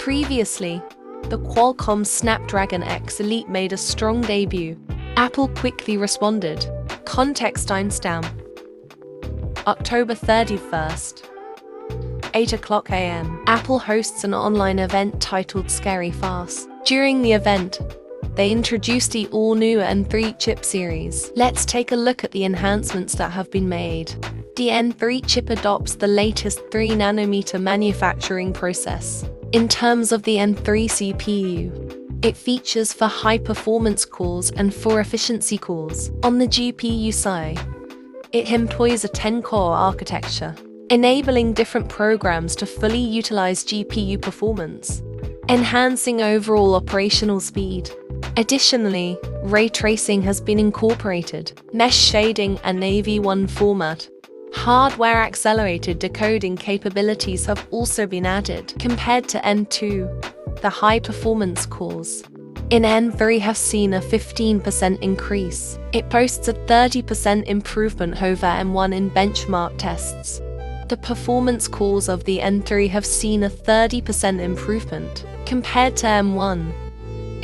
Previously, the Qualcomm Snapdragon X Elite made a strong debut. Apple quickly responded. Context timestamp: October 31st, 8:00 a.m. Apple hosts an online event titled Scary Farce. During the event, they introduced the all-new N3 chip series. Let's take a look at the enhancements that have been made. The N3 chip adopts the latest 3nm manufacturing process. In terms of the N3 CPU, it features for high-performance cores and for efficiency cores. On the GPU side, it employs a 10-core architecture, enabling different programs to fully utilize GPU performance, enhancing overall operational speed. Additionally, ray tracing has been incorporated, mesh shading and AV1 format. Hardware-accelerated decoding capabilities have also been added. Compared to N2, the high-performance cores in N3 have seen a 15% increase. It boasts a 30% improvement over M1 in benchmark tests. The performance cores of the N3 have seen a 30% improvement. Compared to M1,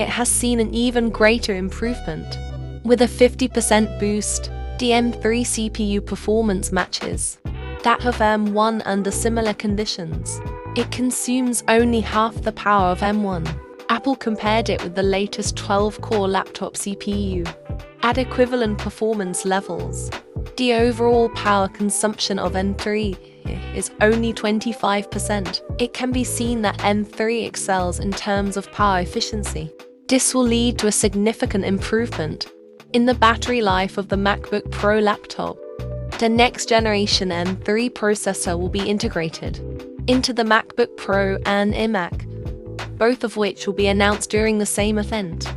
it has seen an even greater improvement. With a 50% boost, the M3 CPU performance matches that of M1 under similar conditions. It consumes only half the power of M1. Apple compared it with the latest 12-core laptop CPU. At equivalent performance levels, the overall power consumption of N3 is only 25%. It can be seen that N3 excels in terms of power efficiency. This will lead to a significant improvement in the battery life of the MacBook Pro laptop. The next generation N3 processor will be integrated into the MacBook Pro and iMac, both of which will be announced during the same event.